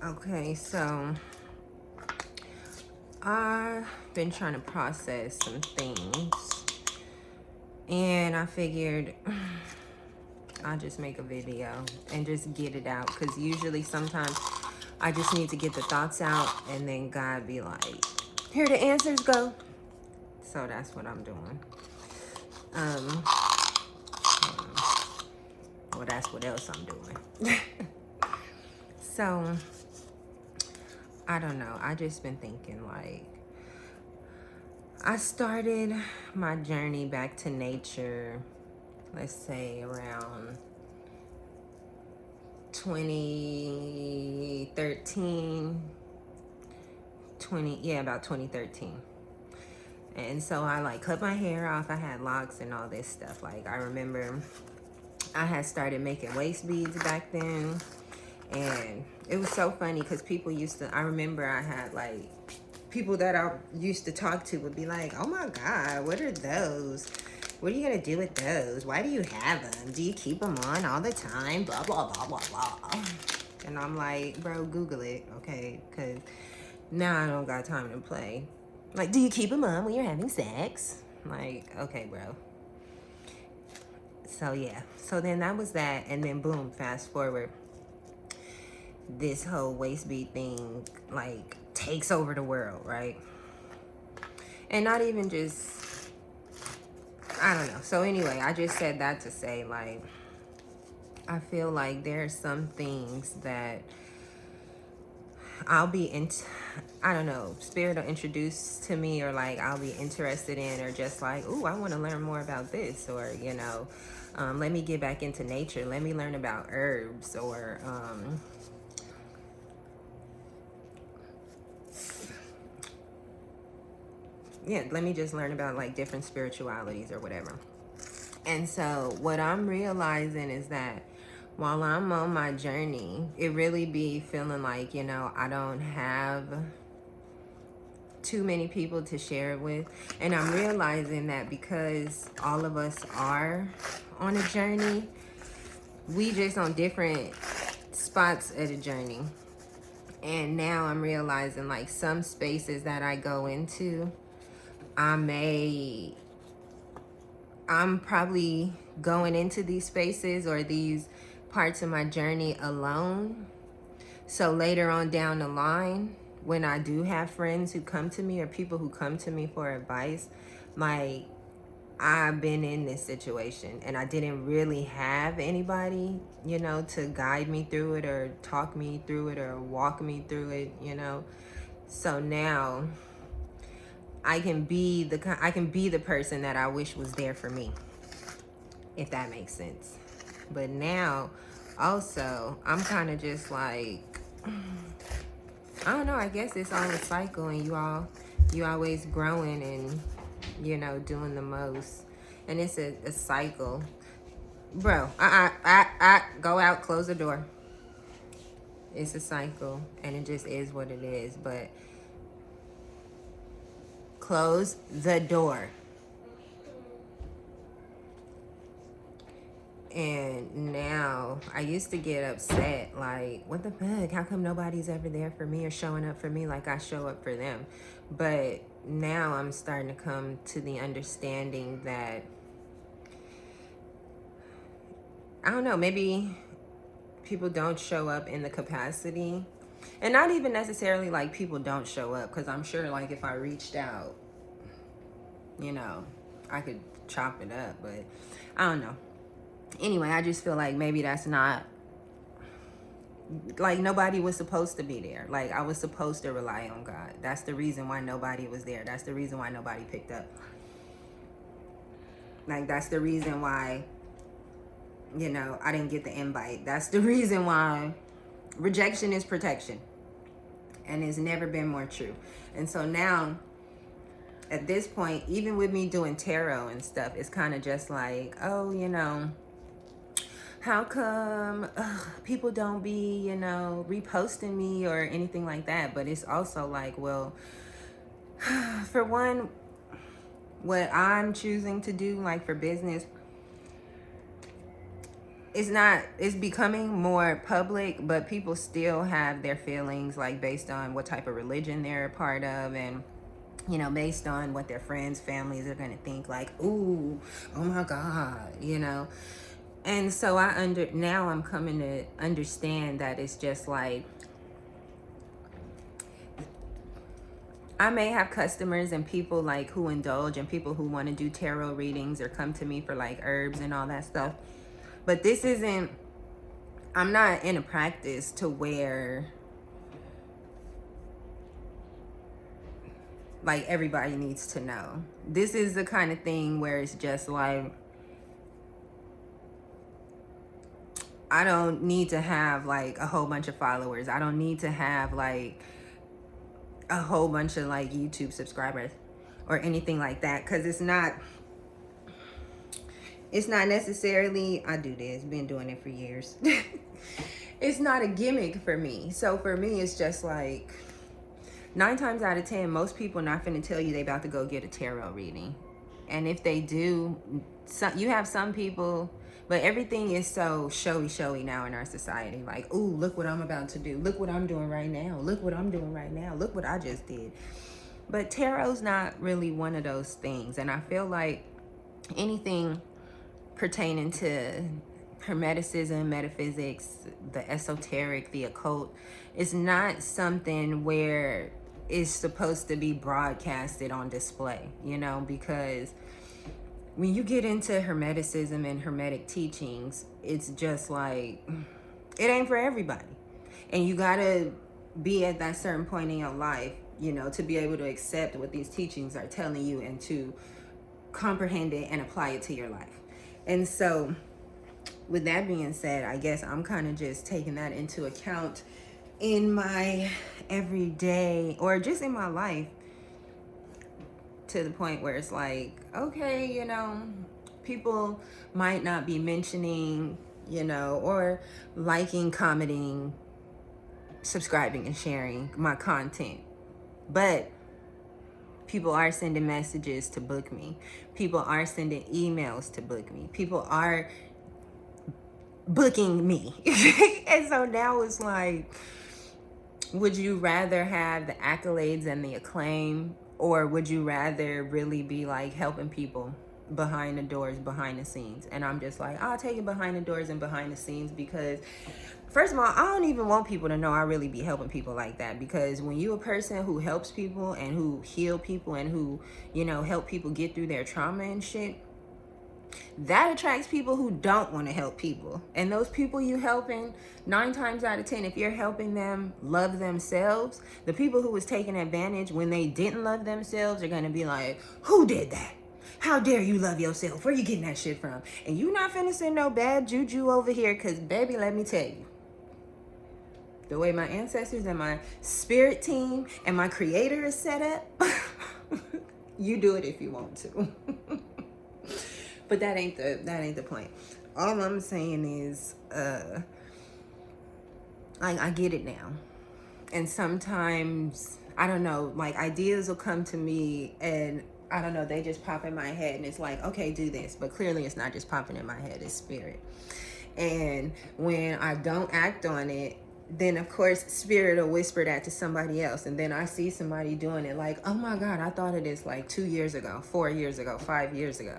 Okay, so I've been trying to process some things, and I figured I'll just make a video and just get it out, because usually sometimes I just need to get the thoughts out, and then God be like, here the answers go. So that's what I'm doing. Um, well, that's what else I'm doing. So I don't know. I just been thinking, like, I started my journey back to nature, let's say around 2013, about 2013. And so I like cut my hair off. I had locks and all this stuff. Like, I remember I had started making waist beads back then. And it was so funny because people used to, I remember I had like people that I used to talk to would be like, oh my God, what are those? What are you going to do with those? Why do you have them? Do you keep them on all the time? Blah, blah, blah, blah, blah. And I'm like, bro, Google it, okay? Because now I don't got time to play. Like, do you keep them on when you're having sex? Like, okay, bro. So, yeah. So then that was that. And then, boom, fast forward. This whole waist bead thing, like, takes over the world, right? And not even just, I don't know. So, anyway, I just said that to say, like, I feel like there are some things that I'll be I don't know, spirit will introduce to me, or like I'll be interested in, or just like, ooh, I want to learn more about this, or let me get back into nature, let me learn about herbs, or yeah, let me just learn about like different spiritualities or whatever. And so what I'm realizing is that while I'm on my journey, it really be feeling like, I don't have too many people to share it with. And I'm realizing that because all of us are on a journey, we just on different spots of the journey. And now I'm realizing, like, some spaces that I go into, I'm probably going into these spaces or these parts of my journey alone. So later on down the line, when I do have friends who come to me or people who come to me for advice, like, I've been in this situation and I didn't really have anybody, to guide me through it or talk me through it or walk me through it. So now I can be the person that I wish was there for me, if that makes sense. But now also I'm kind of just like, I don't know, I guess it's all a cycle, and you always growing and doing the most, and it's a cycle, bro. Go out, close the door. It's a cycle, and it just is what it is. But close the door. And now I used to get upset, like, what the fuck? How come nobody's ever there for me or showing up for me like I show up for them? But now I'm starting to come to the understanding that, I don't know, maybe people don't show up in the capacity. And not even necessarily like people don't show up, because I'm sure, like, if I reached out, I could chop it up, but I don't know. Anyway, I just feel like maybe that's not, like, nobody was supposed to be there. Like, I was supposed to rely on God. That's the reason why nobody was there. That's the reason why nobody picked up. Like, that's the reason why, I didn't get the invite. That's the reason why rejection is protection. And it's never been more true. And so now, at this point, even with me doing tarot and stuff, it's kind of just like, oh, how come people don't be, reposting me or anything like that? But it's also like, well, for one, what I'm choosing to do, like, for business, it's becoming more public, but people still have their feelings, like based on what type of religion they're a part of, and based on what their friends, families are going to think, like, ooh, oh my God, And so now I'm coming to understand that it's just like, I may have customers and people like who indulge, and people who want to do tarot readings or come to me for like herbs and all that stuff. But I'm not in a practice to where like everybody needs to know. This is the kind of thing where it's just like, I don't need to have like a whole bunch of followers. I don't need to have like a whole bunch of like YouTube subscribers or anything like that, because it's not necessarily, I do this, been doing it for years. It's not a gimmick for me. So for me, it's just like 9 times out of 10, most people not finna tell you they about to go get a tarot reading. And if they do, you have some people, but everything is so showy now in our society. Like, ooh, look what I'm about to do. Look what I'm doing right now. Look what I'm doing right now. Look what I just did. But tarot's not really one of those things. And I feel like anything pertaining to hermeticism, metaphysics, the esoteric, the occult, is not something where it's supposed to be broadcasted on display, because when you get into hermeticism and hermetic teachings, it's just like, it ain't for everybody. And you gotta be at that certain point in your life, to be able to accept what these teachings are telling you and to comprehend it and apply it to your life. And so with that being said, I guess I'm kind of just taking that into account in my everyday, or just in my life, to the point where it's like, okay, people might not be mentioning, or liking, commenting, subscribing, and sharing my content, but people are sending messages to book me. People are sending emails to book me. People are booking me. And so now it's like, would you rather have the accolades and the acclaim, or would you rather really be like helping people behind the doors, behind the scenes? And I'm just like, I'll take it behind the doors and behind the scenes, because first of all, I don't even want people to know I really be helping people like that, because when you a person who helps people and who heal people and who, help people get through their trauma and shit, that attracts people who don't want to help people. And those people you helping, 9 times out of 10, if you're helping them love themselves, the people who was taking advantage when they didn't love themselves are going to be like, who did that? How dare you love yourself? Where you getting that shit from? And you not finna send no bad juju over here, because baby, let me tell you, the way my ancestors and my spirit team and my creator is set up, you do it if you want to. But that ain't the point. All I'm saying is, I get it now. And sometimes, I don't know, like ideas will come to me and I don't know, they just pop in my head and it's like, okay, do this. But clearly it's not just popping in my head, it's spirit. And when I don't act on it, then of course spirit will whisper that to somebody else. And then I see somebody doing it like, oh my God, I thought of this like 2 years ago, 4 years ago, 5 years ago.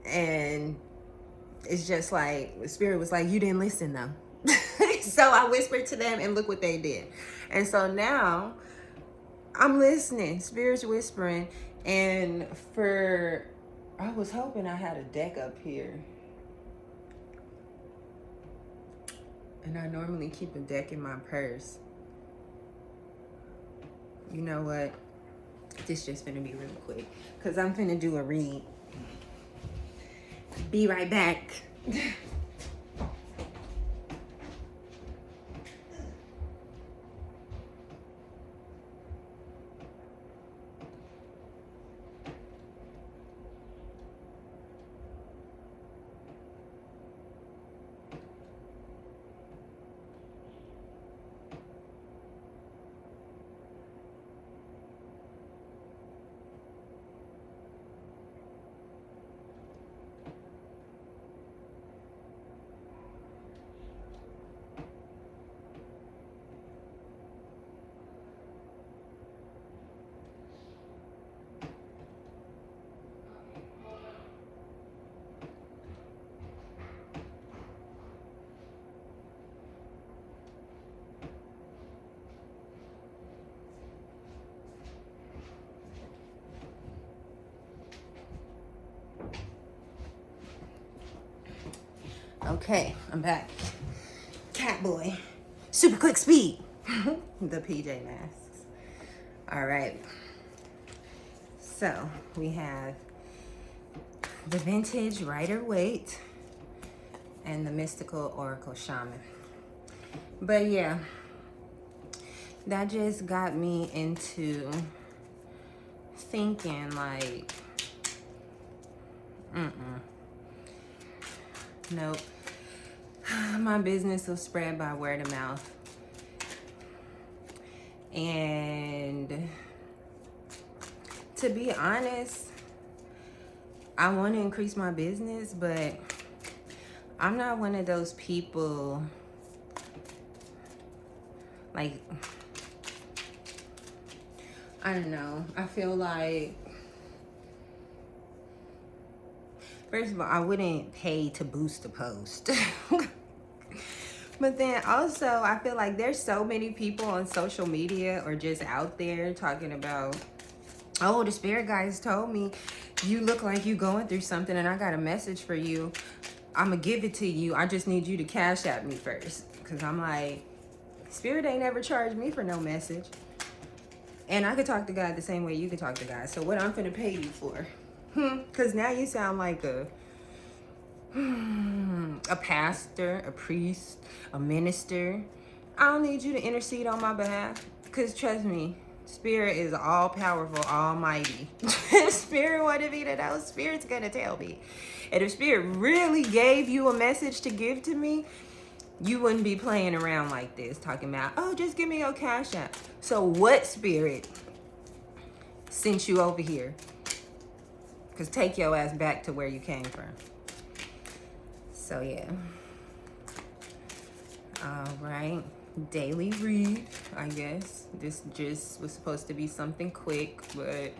And it's just like, spirit was like, you didn't listen though. So I whispered to them and look what they did. And so now I'm listening, spirit's whispering. And I was hoping I had a deck up here. And I normally keep a deck in my purse. You know what? This just gonna be real quick, because I'm finna do a read. Be right back. Okay, I'm back. Catboy. Super quick speed. The PJ Masks. All right. So we have the vintage Rider-Waite and the mystical Oracle Shaman. But yeah, that just got me into thinking like, nope. My business will spread by word of mouth. And to be honest, I want to increase my business, but I'm not one of those people, like, I don't know. I feel like, first of all, I wouldn't pay to boost a post. But then also, I feel like there's so many people on social media or just out there talking about, oh, the spirit guides told me you look like you going through something and I got a message for you. I'm going to give it to you. I just need you to cash at me first. Because I'm like, spirit ain't ever charged me for no message. And I could talk to God the same way you could talk to God. So what I'm finna pay you for? Because now you sound like a pastor, a priest, a minister. I don't need you to intercede on my behalf. Because trust me, Spirit is all powerful, almighty. Spirit wanted me to know. Spirit's going to tell me. And if Spirit really gave you a message to give to me, you wouldn't be playing around like this, talking about, oh, just give me your cash app. So what spirit sent you over here? Because take your ass back to where you came from. So yeah. All right. Daily read, I guess. This just was supposed to be something quick, but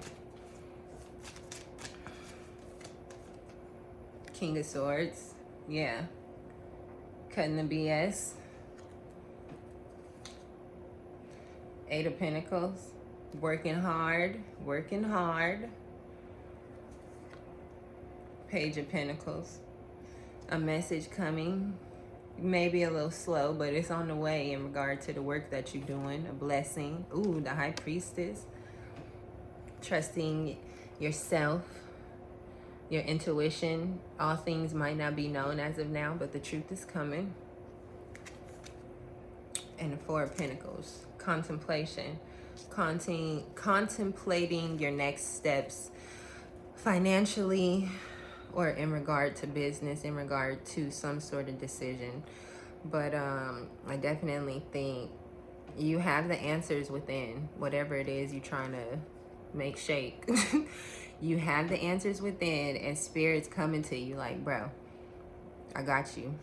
King of Swords. Yeah. Cutting the BS. Eight of Pentacles. Working hard. Working hard. Page of Pentacles. A message coming. Maybe a little slow, but it's on the way in regard to the work that you're doing. A blessing. Ooh, the High Priestess. Trusting yourself, your intuition. All things might not be known as of now, but the truth is coming. And the Four of Pentacles. Contemplation. Contemplating your next steps financially, or in regard to business, in regard to some sort of decision. But I definitely think you have the answers within whatever it is you're trying to make shake. You have the answers within, and Spirit's coming to you like, bro, I got you.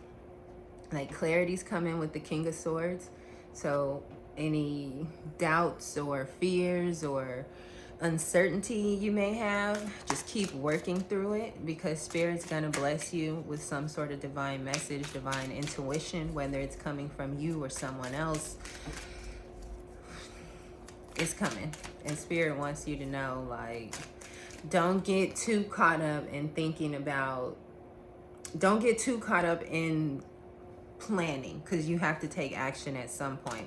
Like, clarity's coming with the King of Swords. So any doubts or fears or uncertainty you may have, just keep working through it, because Spirit's gonna bless you with some sort of divine message, divine intuition, whether it's coming from you or someone else. It's coming. And Spirit wants you to know, like, don't get too caught up in thinking about, don't get too caught up in planning, because you have to take action at some point.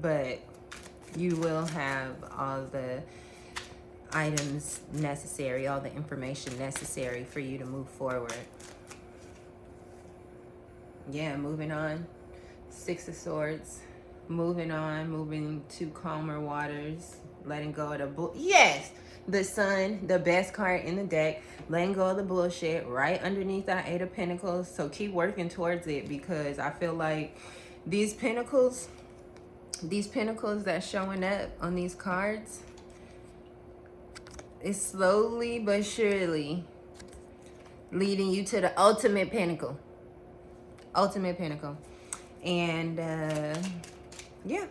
But you will have all the items necessary, all the information necessary for you to move forward. Yeah, moving on. Six of Swords. Moving on, moving to calmer waters. Letting go of the yes! The Sun, the best card in the deck. Letting go of the bullshit right underneath that Eight of Pentacles. So keep working towards it, because I feel like these pentacles that's showing up on these cards, is slowly but surely leading you to the ultimate pinnacle. Ultimate pinnacle. And yeah.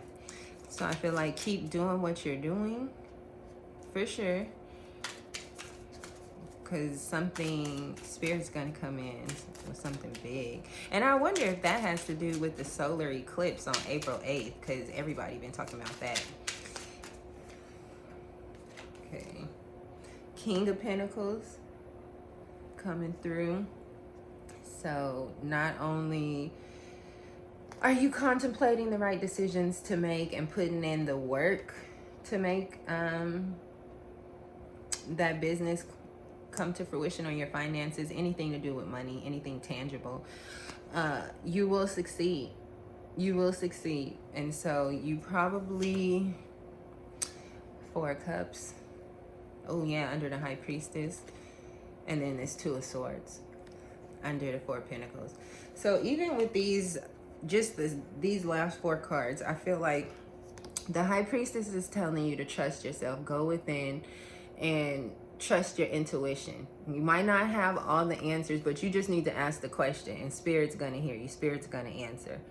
So I feel like keep doing what you're doing, for sure. Because Spirit's going to come in with something big. And I wonder if that has to do with the solar eclipse on April 8th, because everybody been talking about that. Okay. King of Pentacles coming through. so not only are you contemplating the right decisions to make and putting in the work to make that business come to fruition, on your finances, anything to do with money, anything tangible, you will succeed. You will succeed. And so you probably, 4 cups. Oh yeah, under the high priestess. And then there's 2 of swords under the 4 pentacles. So even with these, just these last 4 cards, I feel like the high priestess is telling you to trust yourself, go within and trust your intuition. You might not have all the answers, but you just need to ask the question, and spirit's gonna hear you, spirit's gonna answer.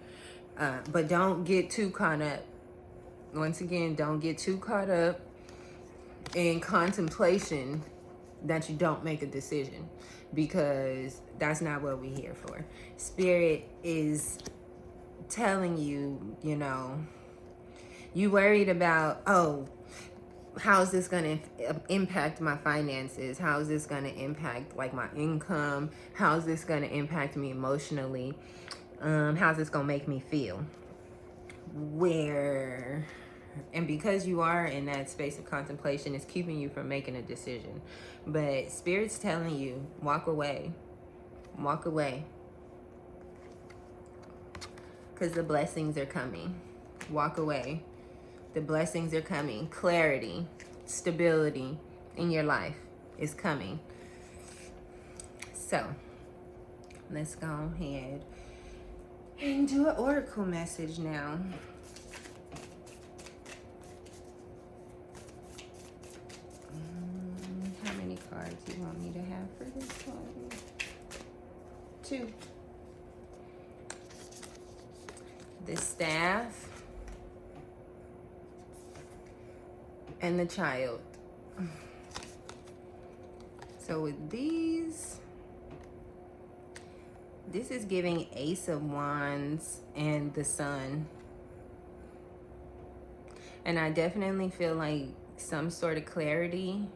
But don't get too caught up. Once again, don't get too caught up in contemplation that you don't make a decision, because that's not what we're here for. Spirit is telling you, you know, you worried about, oh, how is this going to impact my finances? How is this going to impact like my income? How is this going to impact me emotionally? How's this going to make me feel? And because you are in that space of contemplation, it's keeping you from making a decision. But Spirit's telling you, walk away. Walk away. Because the blessings are coming. Walk away. The blessings are coming. Clarity, stability in your life is coming. So, let's go ahead and do an oracle message now. How many cards you want me to have for this one? 2. The staff and the child. So with these, this is giving Ace of Wands and the Sun. And I definitely feel like some sort of clarity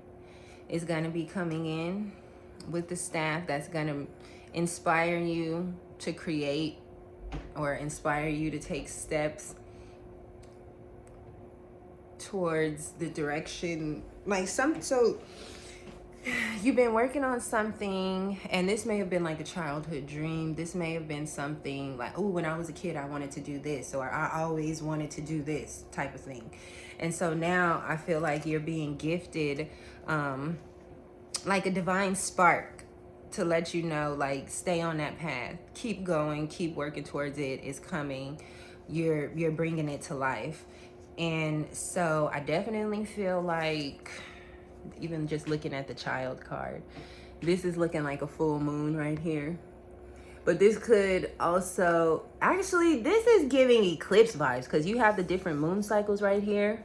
is going to be coming in with the staff that's going to inspire you to create, or inspire you to take steps towards the direction, like so you've been working on something, and this may have been like a childhood dream. This may have been something like, oh, when I was a kid I wanted to do this, or I always wanted to do this type of thing. And so now I feel like you're being gifted like a divine spark to let you know, like, stay on that path, keep going, keep working towards it. It's coming. You're bringing it to life. And so I definitely feel like, even just looking at the child card, this is looking like a full moon right here. But this could also, actually, this is giving eclipse vibes, because you have the different moon cycles right here,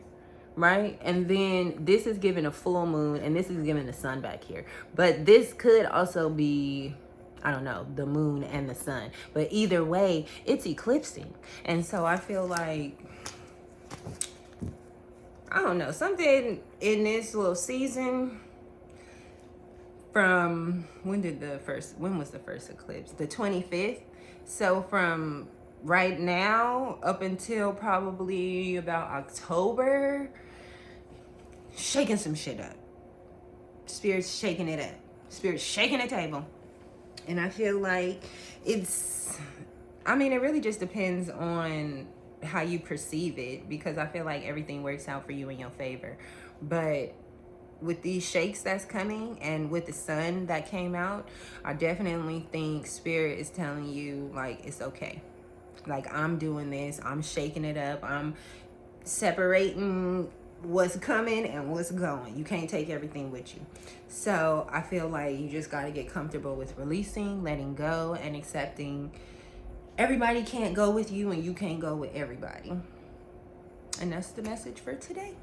right? And then this is giving a full moon, and this is giving the sun back here. But this could also be, I don't know, the moon and the sun. But either way, it's eclipsing. And so I feel like, I don't know, something in this little season from, when was the first eclipse? The 25th. So from right now up until probably about October, shaking some shit up. Spirit's shaking it up. Spirit's shaking the table. And I feel like it really just depends on how you perceive it, because I feel like everything works out for you in your favor. But with these shakes that's coming, and with the sun that came out, I definitely think Spirit is telling you, like, it's okay. Like, I'm doing this, I'm shaking it up, I'm separating what's coming and what's going. You can't take everything with you. So I feel like you just got to get comfortable with releasing, letting go, and accepting everybody can't go with you, and you can't go with everybody. And that's the message for today.